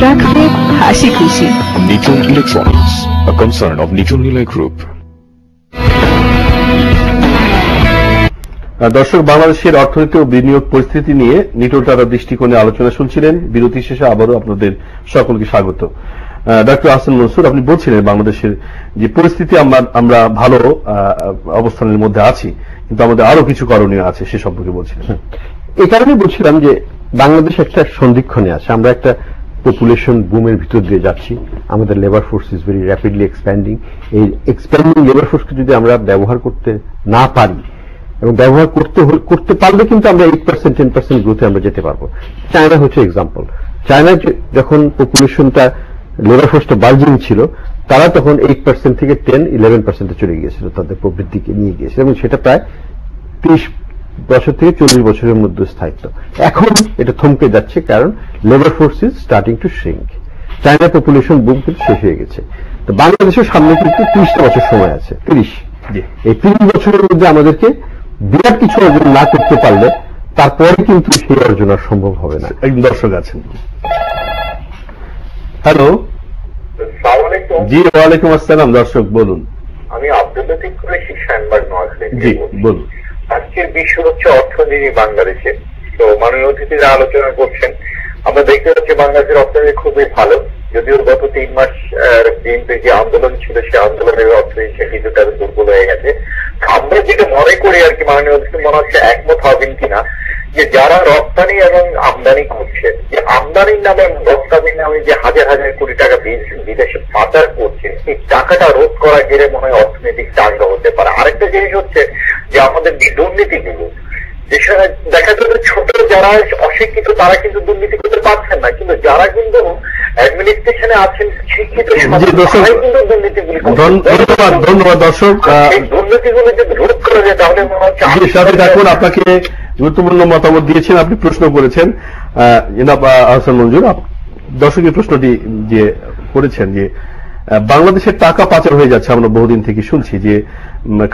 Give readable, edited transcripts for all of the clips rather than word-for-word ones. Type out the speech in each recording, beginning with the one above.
রাখবে হাসি খুশি। Nichon Electronics, a concern of Nichon Nilay Group. দর্শক, বাংলাদেশের অর্থনীতি ও বিনিয়োগ পরিস্থিতি নিয়ে নিটোটারা দৃষ্টিকোণে আলোচনা শুনছিলেন। বিরতি শেষে আবারও আপনাদের সকলকে স্বাগত। ডক্টর আহসান মনসুর, আপনি বলছিলেন বাংলাদেশের যে পরিস্থিতি আমরা ভালো অবস্থানের মধ্যে আছি, কিন্তু আমাদের আরো কিছু করণীয় আছে, সে সম্পর্কে বলছিলেন। এই কারণে বলছিলাম যে বাংলাদেশ একটা সন্ধিক্ষণে আছে। আমরা একটা পপুলেশন বুমের ভিতর দিয়ে যাচ্ছি। আমাদের labour force is very rapidly expanding. এই এক্সপ্যান্ডিং লেবার ফোর্সকে যদি আমরা ব্যবহার করতে না পারি এবং ব্যবহার করতে পারলে কিন্তু আমরা 8% 10% গ্রোথে আমরা যেতে পারবো। চায়না হচ্ছে এক্সাম্পল। চায়না যখন পপুলেশনটা লেবার ফোর্সটা বার্জিং ছিল, তারা তখন 8% থেকে 10-11% চলে গিয়েছিল, তাদের প্রবৃদ্ধিকে নিয়ে গিয়েছিল, এবং সেটা প্রায় 30 বছর থেকে 40 বছরের মধ্যে স্থায়িত্ব। এখন এটা থমকে যাচ্ছে, কারণ labour force is starting two shrink. China population broom কিন্তু শেষ হয়ে গেছে। তো বাংলাদেশের সামনে কিন্তু 30টা বছর সময় আছে। 30 এই 30 বছরের মধ্যে আমাদেরকে বিরাট কিছু অর্জন না করতে পারলে তারপরে কিন্তু সেই অর্জন আর সম্ভব হবে না। একজন দর্শক আছেন। হ্যালো, জি ওয়ালাইকুম আসসালাম। দর্শক বলুন। আমি আব্দুল লতিফ কুরেশি, শাইনবাগ, নোয়াখালী। জি বলুন। আজকের বিষয় হচ্ছে অর্থনীতি বাংলাদেশে। তো মাননীয় অতিথিরা আলোচনা করছেন, আমরা দেখতে পাচ্ছি বাংলাদেশের অর্থনীতি খুবই ভালো, যদিও গত 3 মাস বিএনপির যে আন্দোলন ছিল, সে আন্দোলনের অর্থনীতি কিছুটা দুর্বল হয়ে গেছে। আমরা যেটা মনে করি আর কি, মাননীয় অতিথি মনে হচ্ছে একমত হবেন কিনা, যে যারা রপ্তানি এবং আমদানি করছে, যে আমদানির নামে রপ্তানির নামে যে হাজার হাজার কোটি টাকা বিদেশে পাচার করছে, এই টাকাটা রোধ করা গেলে মনে হয় অর্থনৈতিক চাঙ্গা হতে পারে। আরেকটা জিনিস হচ্ছে যে আমাদের দুর্নীতিগুলো, যেখানে দেখা যাবে ছোট যারা অশিক্ষিত তারা কিন্তু দুর্নীতি করতে পারছেন না, কিন্তু যারা কিন্তু অ্যাডমিনিস্ট্রেশনে আছেন শিক্ষিত কিন্তু দুর্নীতিগুলি। ধন্যবাদ দর্শক। এই দুর্নীতিগুলো যদি রোধ করা যায় তাহলে মনে হচ্ছে দেখুন, আপনাকে গুরুত্বপূর্ণ মতামত দিয়েছেন, আপনি প্রশ্ন করেছেন আহসান মঞ্জুর। দর্শকের প্রশ্নটি যে করেছেন যে বাংলাদেশের টাকা পাচার হয়ে যাচ্ছে, আমরা বহুদিন থেকে শুনছি যে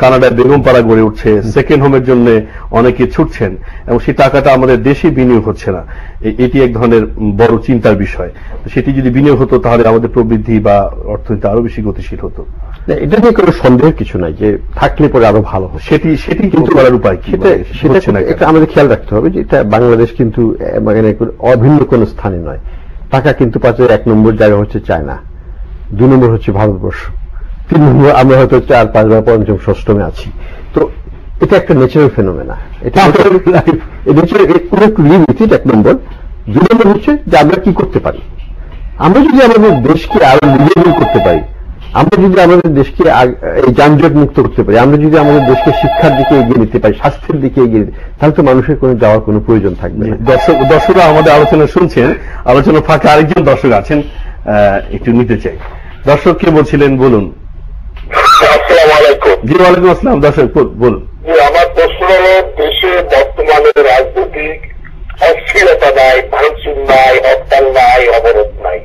কানাডায় বেগমপাড়া গড়ে উঠছে, সেকেন্ড হোমের জন্য অনেকে ছুটছেন, এবং সেই টাকাটা আমাদের দেশে বিনিয়োগ হচ্ছে না। এটি এক ধরনের বড় চিন্তার বিষয়। সেটি যদি বিনিয়োগ হতো তাহলে আমাদের প্রবৃদ্ধি বা অর্থনীতি আরো বেশি গতিশীল হতো। এটা নিয়ে কোনো সন্দেহের কিছু নাই যে থাকলে পরে আরো ভালো হয়। সেটি কিন্তু করার উপায় কি, সেটা আমাদের খেয়াল রাখতে হবে যে এটা বাংলাদেশ কিন্তু অভিন্ন কোন স্থানে নয়। টাকা কিন্তু পাচারের 1 নম্বর জায়গা হচ্ছে চায়না, 2 নম্বর হচ্ছে ভারতবর্ষ, 3 নম্বর আমরা হয়তো 4, 5 বা 5ম, 6ম আছি। তো এটা একটা ন্যাচারাল ফেনোমেনা। এটা লিমিটেড 1 নম্বর। 2 নম্বর হচ্ছে যে আমরা কি করতে পারি। আমরা যদি আমাদের দেশকে আরো নির্ভরশীল করতে পারি, আমরা যদি আমাদের দেশকে এই যানজট মুক্ত করতে পারি, আমরা যদি আমাদের দেশকে শিক্ষার দিকে এগিয়ে নিতে পারি, স্বাস্থ্যের দিকে এগিয়ে নিতে, তাহলে তো মানুষের কোনো যাওয়ার কোনো প্রয়োজন থাকবে না। দর্শকরা আমাদের আলোচনা শুনছেন, আলোচনা ফাঁকে আরেকজন দর্শক আছেন, একটু নিতে চাই। দর্শক কে বলছিলেন, বলুন। আসসালামু আলাইকুম। জি ওয়ালাইকুম আসসালাম। দর্শক বলুন। আমার প্রশ্ন হল, দেশে বর্তমানে রাজনৈতিক অস্থিরতা নাই, ভাঙচুর নাই, হরতাল নাই, অবরোধ নাই,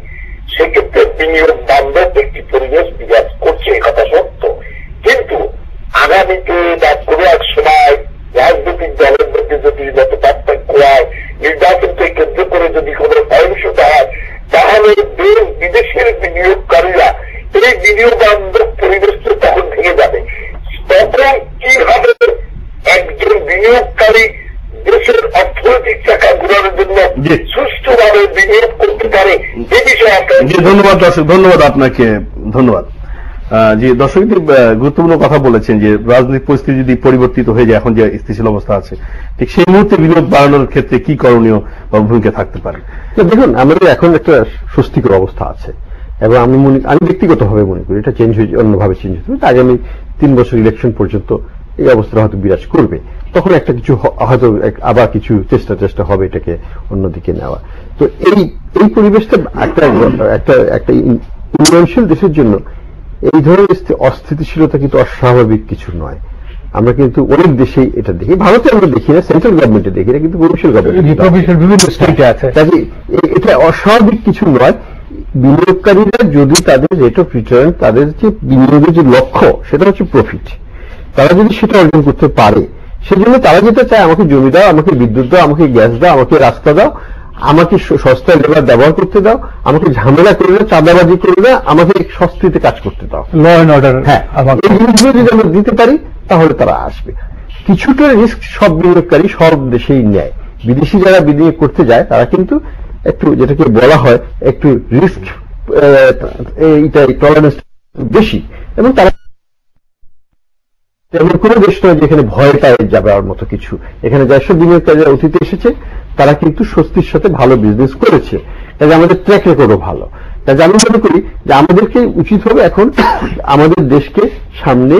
সেক্ষেত্রে বিনিয়োগ বান্ধব একটি পরিবেশ বিরাজ করছে, কথা সত্য। কিন্তু আগামীতে বা কোনো এক সময় রাজনৈতিক দলের মধ্যে যদি মত পার্থক্য হয়, নির্বাচনকে কেন্দ্র করে যদি কোনো সহিংসতা হয়, তাহলে দেশ বিদেশের বিনিয়োগকারীরা এই বিনিয়োগ বান্ধব পরিবেশটা তখন ভেঙে যাবে। তখন কিভাবে একজন বিনিয়োগকারী দেশের অর্থনৈতিক চাকা ঘুরানোর জন্য সুষ্ঠুভাবে বিনিয়োগ করতে পারে, এ বিষয়ে ধন্যবাদ দর্শক, ধন্যবাদ আপনাকে, ধন্যবাদ। যে দর্শক গুরুত্বপূর্ণ কথা বলেছেন যে রাজনৈতিক পরিস্থিতি যদি পরিবর্তিত হয়ে যায়, এখন যে স্থিতিশীল অবস্থা আছে, ঠিক সেই মুহূর্তে বিনিয়োগ বাড়ানোর ক্ষেত্রে কি করণীয় বা ভূমিকা থাকতে পারে? দেখুন, আমাদের এখন একটা স্বস্তিকর অবস্থা আছে, এবং আমি ব্যক্তিগতভাবে মনে করি এটা চেঞ্জ হয়ে অন্যভাবে চেঞ্জ হতে হবে। আগামী 3 বছর ইলেকশন পর্যন্ত এই অবস্থা হয়তো বিরাজ করবে, তখন একটা কিছু হয়তো আবার কিছু চেষ্টা হবে এটাকে অন্যদিকে নেওয়া। তো এই পরিবেশটা একটা উন্নয়নশীল দেশের জন্য এই ধরনের অস্থিতিশীলতা কিন্তু অস্বাভাবিক কিছু নয়। আমরা কিন্তু অনেক দেশেই এটা দেখি, ভারতে আমরা দেখি না, সেন্ট্রাল গভর্নমেন্টে দেখি না, কিন্তু প্রভিন্সিয়াল গভর্নমেন্ট বিভিন্ন স্টেটে আছে। এটা অস্বাভাবিক কিছু নয়। বিনিয়োগকারীরা যদি তাদের রেট অফ রিটার্ন, তাদের যে বিনিয়োগের যে লক্ষ্য সেটা হচ্ছে প্রফিট, তারা যদি সেটা অর্জন করতে পারে, সেজন্য তারা যেটা চায়, আমাকে জমি দাও, আমাকে বিদ্যুৎ দাও, আমাকে গ্যাস দাও, আমাকে রাস্তা দাও, আমাকে সস্তায় লেবার ব্যবহার করতে দাও, আমাকে ঝামেলা করে না, চাঁদাবাজি করে না, আমাকে সস্তিতে কাজ করতে দাও, ল অ্যান্ড অর্ডার। হ্যাঁ, এই জিনিসগুলো যদি আমরা দিতে পারি তাহলে তারা আসবে। কিছুটা রিস্ক সব বিনিয়োগকারী সব দেশেই নেয়। বিদেশি যারা বিনিয়োগ করতে যায় তারা কিন্তু একটু, যেটাকে বলা হয় একটু রিস্ক, এইটা টলারেন্স বেশি, এবং তারা এমন কোনো দেশ নয় যেখানে ভয় পায় যাবার মতো কিছু। এখানে যেসব বিনিয়োগকারীরা অতীতে এসেছে তারা কিন্তু স্বস্তির সাথে ভালো বিজনেস করেছে, কাজে আমাদের ট্র্যাক রেকর্ডও ভালো। কাজে আমি মনে করি যে আমাদেরকে উচিত হবে এখন আমাদের দেশকে সামনে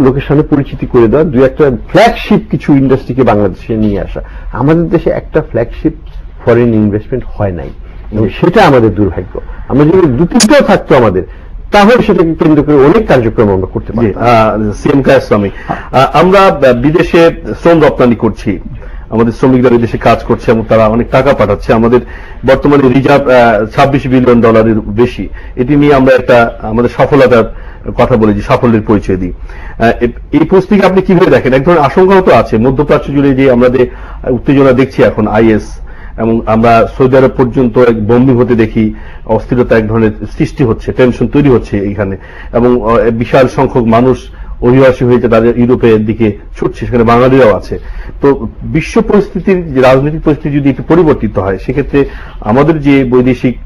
লোকের সামনে পরিচিতি করে দেওয়া, দু একটা ফ্ল্যাগশিপ কিছু ইন্ডাস্ট্রিকে বাংলাদেশে নিয়ে আসা। আমাদের দেশে একটা ফ্ল্যাগশিপ ফরেন ইনভেস্টমেন্ট হয় নাই, সেটা আমাদের দুর্ভাগ্য। আমরা যদি দু তিনটাও থাকতো আমাদের, তাহলে সেটাকে কেন্দ্র করে অনেক কার্যক্রম আমরা করতে পারি। সিএম কায়েস্লামী, আমরা বিদেশে শ্রম রপ্তানি করছি, আমাদের শ্রমিকরা বিদেশে কাজ করছে এবং তারা অনেক টাকা পাঠাচ্ছে। আমাদের বর্তমানে রিজার্ভ $26 বিলিয়ন বেশি। এটি নিয়ে আমরা একটা আমাদের সফলতার কথা বলি, যে সাফল্যের পরিচয় দিই। এই পরিস্থিতিকে আপনি কিভাবে দেখেন? এক ধরনের আশঙ্কাও তো আছে মধ্যপ্রাচ্য জুড়ে, যে আমাদের উত্তেজনা দেখছি এখন আইএস, এবং আমরা সৌদি আরব পর্যন্ত বন্দী হতে দেখি, অস্থিরতা এক ধরনের সৃষ্টি হচ্ছে, টেনশন তৈরি হচ্ছে এইখানে, এবং বিশাল সংখ্যক মানুষ অভিবাসী হয়েছে, তাদের ইউরোপের দিকে ছুটছে, সেখানে বাঙালিরাও আছে। তো বিশ্ব পরিস্থিতির যে রাজনৈতিক পরিস্থিতি যদি একটু পরিবর্তিত হয়, সেক্ষেত্রে আমাদের যে বৈদেশিক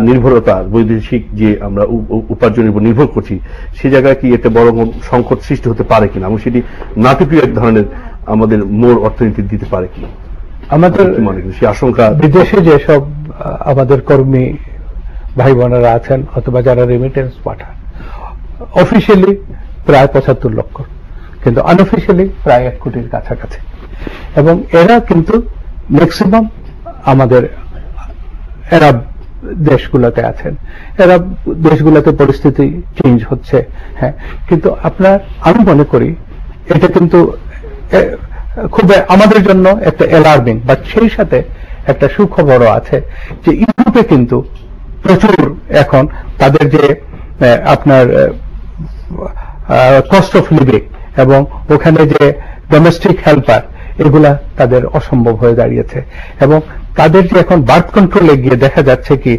নির্ভরতা, বৈদেশিক যে আমরা উপার্জনের উপর নির্ভর করছি, সে জায়গায় কি একটা বড় সংকট সৃষ্টি হতে পারে কিনা, এবং সেটি নাটকীয় এক ধরনের আমাদের মোড় অর্থনীতি দিতে পারে কিনা? আমাদের সেই আশঙ্কা, বিদেশে যেসব আমাদের কর্মী ভাই বোনেরা আছেন অথবা যারা রেমিটেন্স পাঠান, অফিসিয়ালি প্রায় 75 লক্ষ, কিন্তু আনঅফিসিয়ালি প্রায় 1 কোটির কাছাকাছি। এবং এরা কিন্তু ম্যাক্সিমাম আমাদের এরা দেশগুলোতে আছেন। এরা দেশগুলোতে পরিস্থিতি চেঞ্জ হচ্ছে, হ্যাঁ, কিন্তু আমি মনে করি এটা কিন্তু খুব আমাদের জন্য একটা অ্যালার্মিং, বা সেই সাথে একটা সুখবরও আছে যে ইউরোপে কিন্তু প্রচুর এখন তাদের যে আপনার কস্ট অফ লিভিং এবং ওখানে যে ডোমেস্টিক হেল্পার, এগুলা তাদের অসম্ভব হয়ে দাঁড়িয়েছে। এবং তাদের যে এখন বার্থ কন্ট্রোলে গিয়ে দেখা যাচ্ছে কি